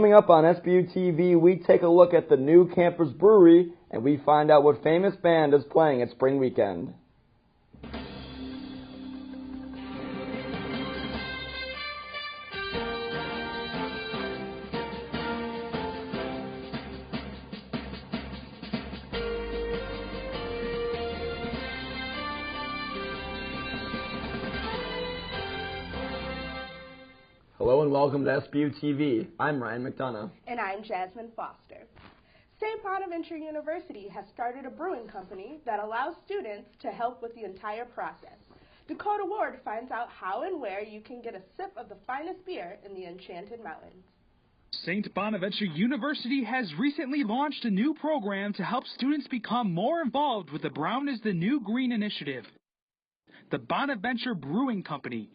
Coming up on SBU-TV, we take a look at the new campus brewery, and we find out what famous band is playing at spring weekend. Hello and welcome to SBU-TV. I'm Ryan McDonough. And I'm Jasmine Foster. St. Bonaventure University has started a brewing company that allows students to help with the entire process. Dakota Ward finds out how and where you can get a sip of the finest beer in the Enchanted Mountains. St. Bonaventure University has recently launched a new program to help students become more involved with the Brown is the New Green initiative. The Bonaventure Brewing Company.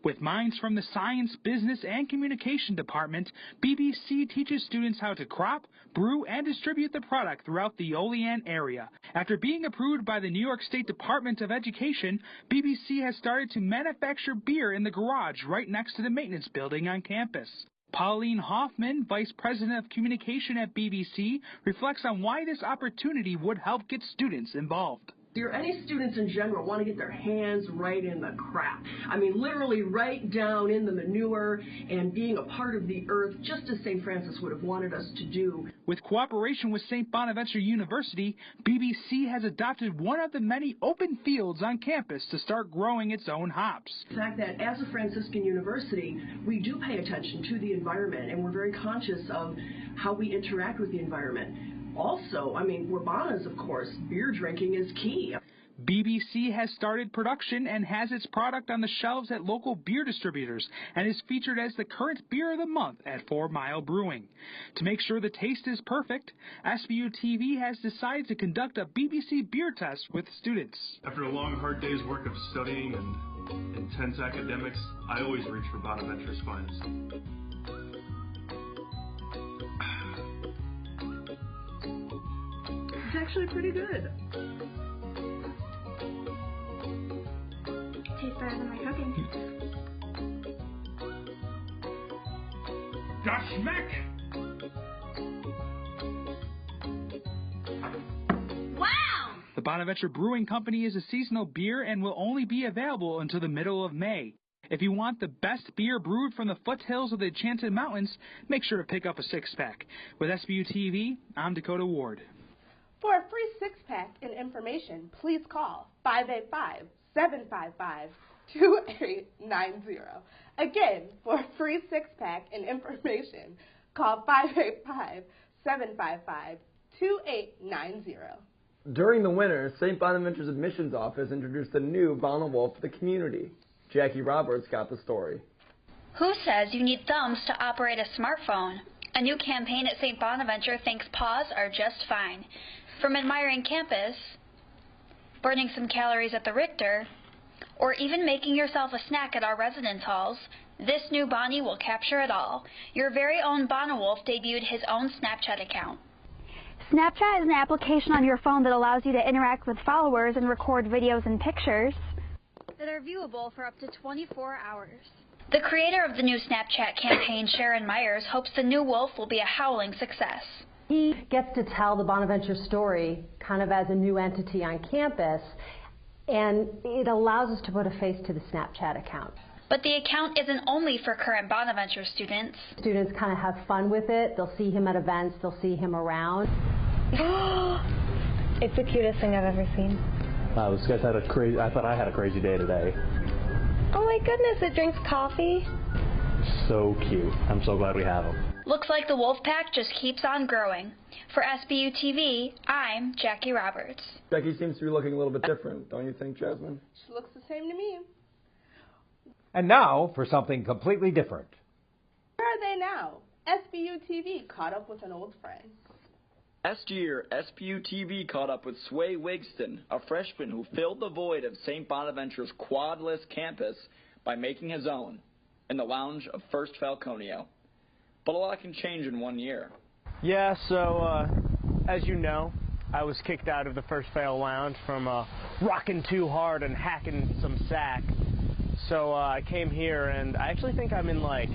With minds from the Science, Business, and Communication Department, BBC teaches students how to crop, brew, and distribute the product throughout the Olean area. After being approved by the New York State Department of Education, BBC has started to manufacture beer in the garage right next to the maintenance building on campus. Pauline Hoffmann, Vice President of Communication at BBC, reflects on why this opportunity would help get students involved. Any students in general want to get their hands right in the crap. I mean, literally right down in the manure and being a part of the earth, just as St. Francis would have wanted us to do. With cooperation with St. Bonaventure University, BBC has adopted one of the many open fields on campus to start growing its own hops. The fact that as a Franciscan university, we do pay attention to the environment, and we're very conscious of how we interact with the environment. Also, I mean, we're Bonas, of course. Beer drinking is key. BBC has started production and has its product on the shelves at local beer distributors and is featured as the current beer of the month at 4 Mile Brewing. To make sure the taste is perfect, SBU-TV has decided to conduct a BBC beer test with students. After a long, hard day's work of studying and intense academics, I always reach for Bonaventure's finest. It's actually pretty good. Tastes better than my cooking. Das schmeckt! Wow! The Bonaventure Brewing Company is a seasonal beer and will only be available until the middle of May. If you want the best beer brewed from the foothills of the Enchanted Mountains, make sure to pick up a six-pack. With SBU-TV, I'm Dakota Ward. For a free six-pack and information, please call 585-755-2890. Again, for a free six-pack and information, call 585-755-2890. During the winter, St. Bonaventure's admissions office introduced a new Bonnewolf to the community. Jackie Roberts got the story. Who says you need thumbs to operate a smartphone? A new campaign at St. Bonaventure thinks paws are just fine. From admiring campus, burning some calories at the Richter, or even making yourself a snack at our residence halls, this new Bonnie will capture it all. Your very own Bonnewolf debuted his own Snapchat account. Snapchat is an application on your phone that allows you to interact with followers and record videos and pictures that are viewable for up to 24 hours. The creator of the new Snapchat campaign, Sharon, hopes the new wolf will be a howling success. He gets to tell the Bonaventure story kind of as a new entity on campus, and it allows us to put a face to the Snapchat account. But the account isn't only for current Bonaventure students. Students kind of have fun with it. They'll see him at events. They'll see him around. It's the cutest thing I've ever seen. Wow, this guy's had a crazy. I thought I had a crazy day today. Oh my goodness, it drinks coffee. So cute. I'm so glad we have him. Looks like the wolf pack just keeps on growing. For SBU-TV, I'm Jackie Roberts. Jackie seems to be looking a little bit different, don't you think, Jasmine? She looks the same to me. And now for something completely different. Where are they now? SBU-TV caught up with an old friend. Last year, SBU-TV caught up with Sway Wigsten, a freshman who filled the void of St. Bonaventure's quadless campus by making his own in the lounge of First Falconio. But a lot can change in 1 year. Yeah, so as you know, I was kicked out of the First Fail Lounge from rocking too hard and hacking some sack. So I came here, and I actually think I'm in like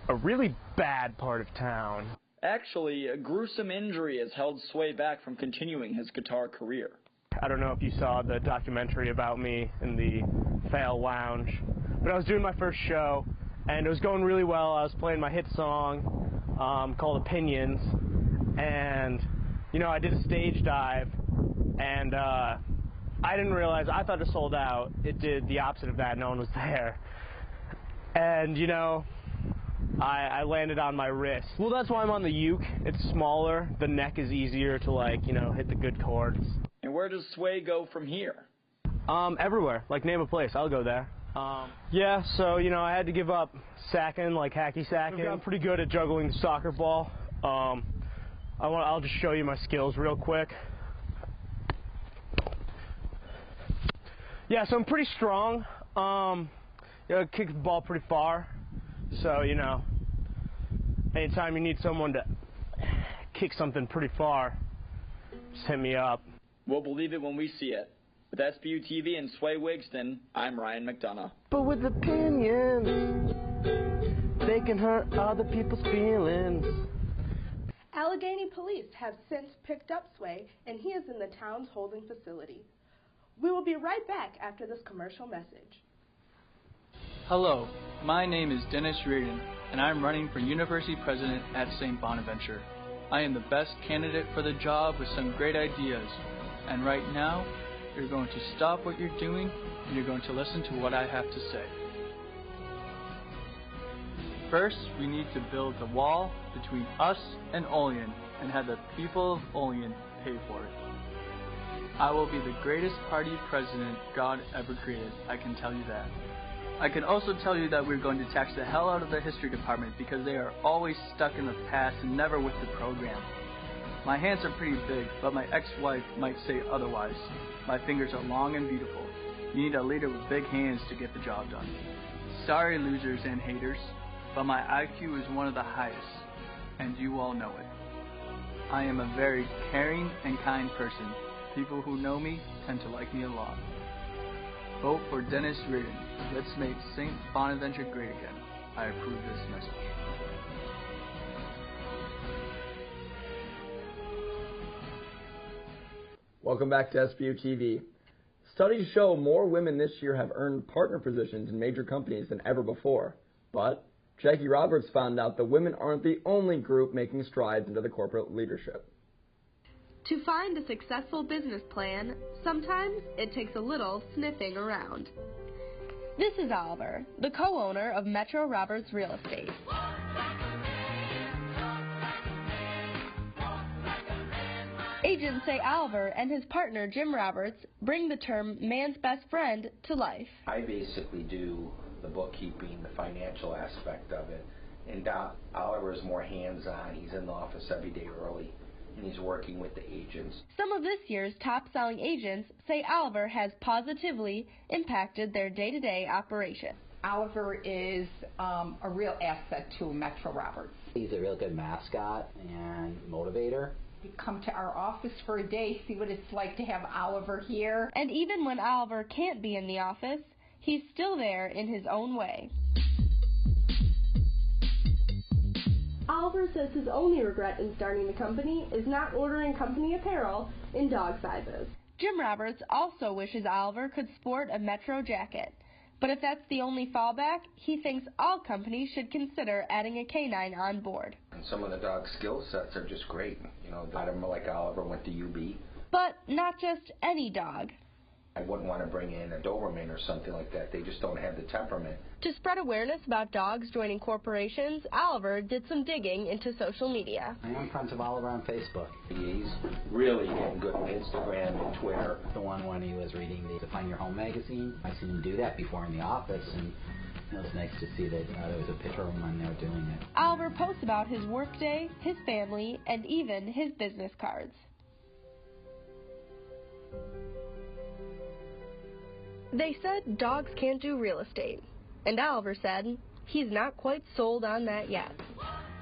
a really bad part of town. Actually, a gruesome injury has held Sway back from continuing his guitar career. I don't know if you saw the documentary about me in the Fail Lounge, but I was doing my first show, and it was going really well. I was playing my hit song called Opinions, and, you know, I did a stage dive, and I didn't realize, I thought it sold out. It did the opposite of that. No one was there. And, you know, I landed on my wrist. Well, that's why I'm on the uke. It's smaller. The neck is easier to, like, you know, hit the good chords. And where does Sway go from here? Everywhere. Like, name a place. I'll go there. Yeah, so, you know, I had to give up sacking, like hacky sacking. I'm pretty good at juggling the soccer ball. I'll just show you my skills real quick. Yeah, so I'm pretty strong. You know, I kick the ball pretty far. So, you know, anytime you need someone to kick something pretty far, just hit me up. We'll believe it when we see it. With SBU-TV and Sway Wigsten, I'm Ryan McDonough. But with opinions, they can hurt other people's feelings. Allegheny police have since picked up Sway, and he is in the town's holding facility. We will be right back after this commercial message. Hello, my name is Dennis Reardon, and I'm running for University President at St. Bonaventure. I am the best candidate for the job with some great ideas, and right now, you're going to stop what you're doing, and you're going to listen to what I have to say. First, we need to build the wall between us and Olean, and have the people of Olean pay for it. I will be the greatest party president God ever created, I can tell you that. I can also tell you that we're going to tax the hell out of the history department because they are always stuck in the past and never with the program. My hands are pretty big, but my ex-wife might say otherwise. My fingers are long and beautiful. You need a leader with big hands to get the job done. Sorry, losers and haters, but my IQ is one of the highest, and you all know it. I am a very caring and kind person. People who know me tend to like me a lot. Vote for Dennis Reardon. Let's make St. Bonaventure great again. I approve this message. Welcome back to SBU-TV. Studies show more women this year have earned partner positions in major companies than ever before. But Jackie Roberts found out that women aren't the only group making strides into the corporate leadership. To find a successful business plan, sometimes it takes a little sniffing around. This is Oliver, the co-owner of Metro Roberts Real Estate. Agents say Oliver and his partner Jim Roberts bring the term man's best friend to life. I basically do the bookkeeping, the financial aspect of it, and Oliver is more hands-on. He's in the office every day early, and he's working with the agents. Some of this year's top-selling agents say Oliver has positively impacted their day-to-day operation. Oliver is a real asset to Metro Roberts. He's a real good mascot and motivator. You come to our office for a day, see what it's like to have Oliver here. And even when Oliver can't be in the office, he's still there in his own way. Oliver says his only regret in starting the company is not ordering company apparel in dog sizes. Jim Roberts also wishes Oliver could sport a Metro jacket. But if that's the only fallback, he thinks all companies should consider adding a canine on board. And some of the dog skill sets are just great. You know, I don't know, like Oliver went to UB. But not just any dog. I wouldn't want to bring in a Doberman or something like that. They just don't have the temperament. To spread awareness about dogs joining corporations, Oliver did some digging into social media. I am friends with Oliver on Facebook. He's really getting good on Instagram and Twitter. The one when he was reading the Define Your Home magazine. I've seen him do that before in the office, and it was nice to see that there was a picture of him on there doing it. Oliver posts about his workday, his family, and even his business cards. They said dogs can't do real estate, and Oliver said he's not quite sold on that yet.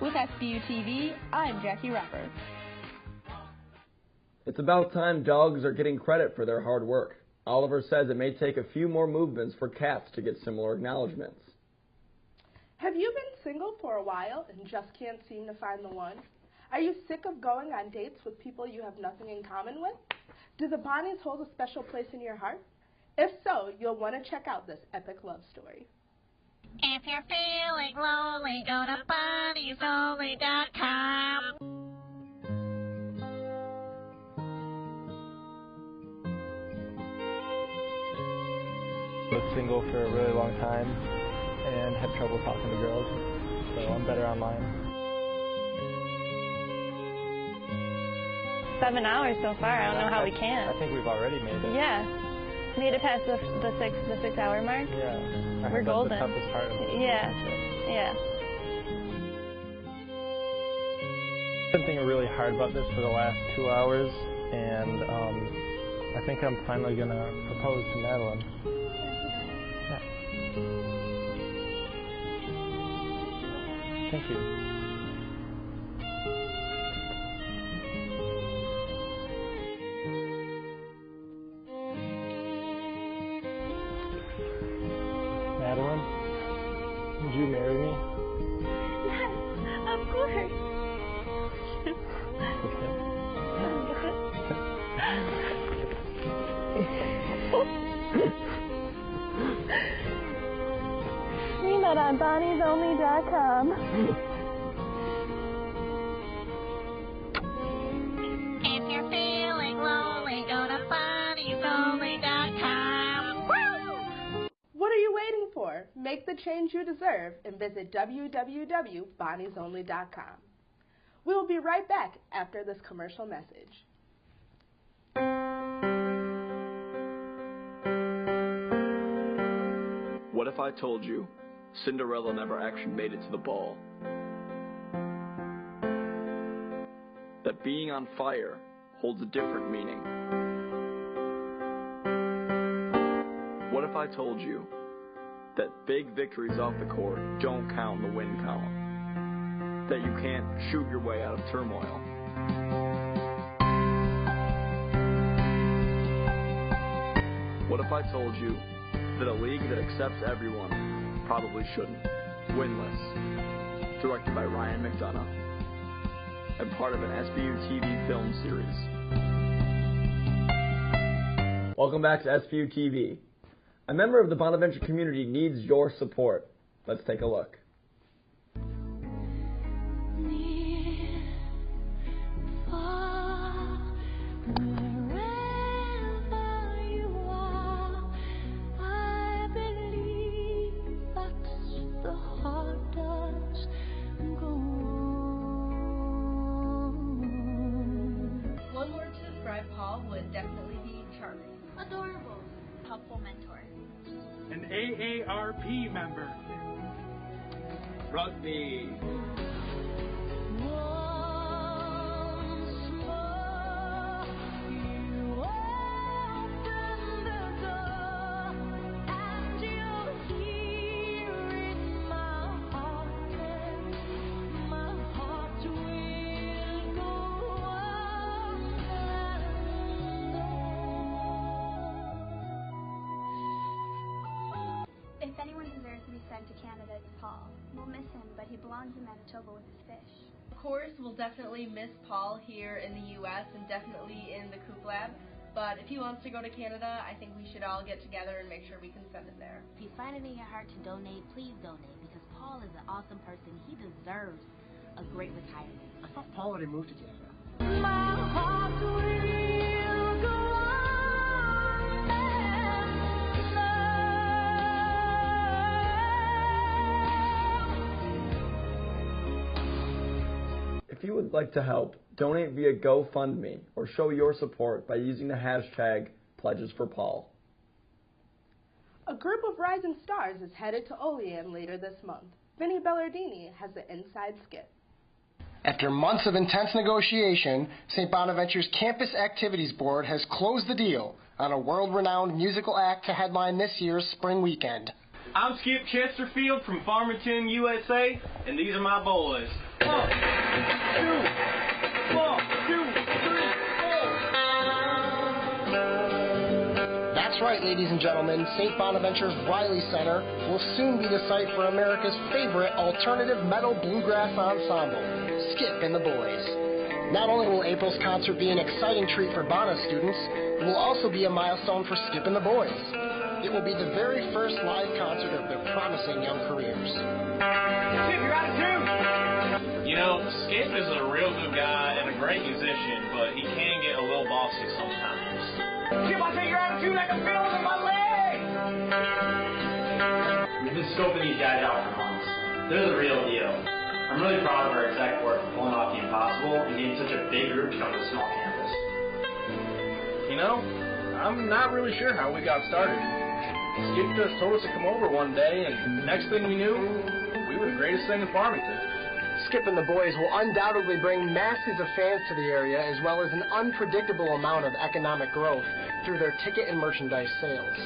With SBU-TV, I'm Jackie Roberts. It's about time dogs are getting credit for their hard work. Oliver says it may take a few more movements for cats to get similar acknowledgments. Have you been single for a while and just can't seem to find the one? Are you sick of going on dates with people you have nothing in common with? Do the Bonnies hold a special place in your heart? If so, you'll want to check out this epic love story. If you're feeling lonely, go to BonniesOnly.com. I was single for a really long time and had trouble talking to girls, so I'm better online. 7 hours so far. I don't know how we can. I think we've already made it. Yeah. Made it past the 6 hour mark. Yeah. We're golden. That's the toughest part of it. Yeah. Yeah. I've been thinking really hard about this for the last 2 hours, and I think I'm finally going to propose to Madeleine. Yeah. Thank you. Madeleine, would you marry me? Yes, of course. We met on BonniesOnly.com. If you're feeling lonely, go to BonniesOnly.com. What are you waiting for? Make the change you deserve and visit www.bonniesonly.com. We will be right back after this commercial message. What if I told you Cinderella never actually made it to the ball? That being on fire holds a different meaning. What if I told you that big victories off the court don't count in the win column? That you can't shoot your way out of turmoil? What if I told you that a league that accepts everyone probably shouldn't? Winless, directed by Ryan McDonough, and part of an SBU-TV film series. Welcome back to SBU-TV. A member of the Bonaventure community needs your support. Let's take a look. An AARP member. Rugby. If anyone deserves to be sent to Canada, it's Paul. We'll miss him, but he belongs in Manitoba with his fish. Of course, we'll definitely miss Paul here in the U.S. and definitely in the Coop Lab. But if he wants to go to Canada, I think we should all get together and make sure we can send him there. If you find it in your heart to donate, please donate, because Paul is an awesome person. He deserves a great retirement. I thought Paul already moved to Canada. My heart will go on and If you would like to help, donate via GoFundMe or show your support by using the hashtag #PledgesForPaul. A group of rising stars is headed to Olean later this month. Vinnie Bellardini has the inside skit. After months of intense negotiation, St. Bonaventure's Campus Activities Board has closed the deal on a world-renowned musical act to headline this year's spring weekend. I'm Skip Chesterfield from Farmington, USA, and these are my boys. 1, 2, 1, 2, 3, 4. That's right, ladies and gentlemen. St. Bonaventure's Riley Center will soon be the site for America's favorite alternative metal bluegrass ensemble, Skip and the Boys. Not only will April's concert be an exciting treat for Bona students, it will also be a milestone for Skip and the Boys. It will be the very first live concert of their promising young careers. Skip, you're out of tune! You know, Skip is a real good guy and a great musician, but he can get a little bossy sometimes. Skip, I say you're out of tune, I can feel it in my leg! We've been scoping these guys out for months. They're the real deal. I'm really proud of our exec board for pulling off the impossible and getting such a big group to come to the small campus. You know, I'm not really sure how we got started. Skip just told us to come over one day, and next thing we knew, we were the greatest thing in Farmington. Skip and the Boys will undoubtedly bring masses of fans to the area, as well as an unpredictable amount of economic growth through their ticket and merchandise sales.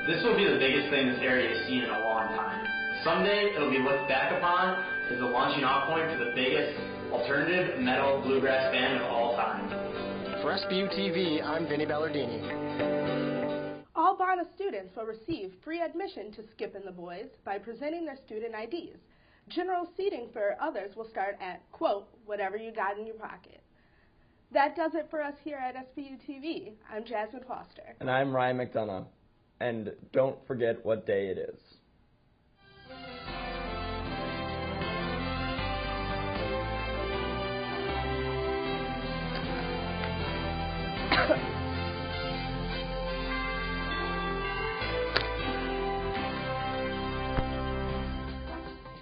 This will be the biggest thing this area has seen in a long time. Someday, it'll be looked back upon as the launching off point for the biggest alternative metal bluegrass band of all time. For SBU-TV, I'm Vinnie Bellardini. All Bona students will receive free admission to Skip and the Boys by presenting their student IDs. General seating for others will start at, quote, whatever you got in your pocket. That does it for us here at SBU-TV. I'm Jasmine Foster. And I'm Ryan McDonough. And don't forget what day it is.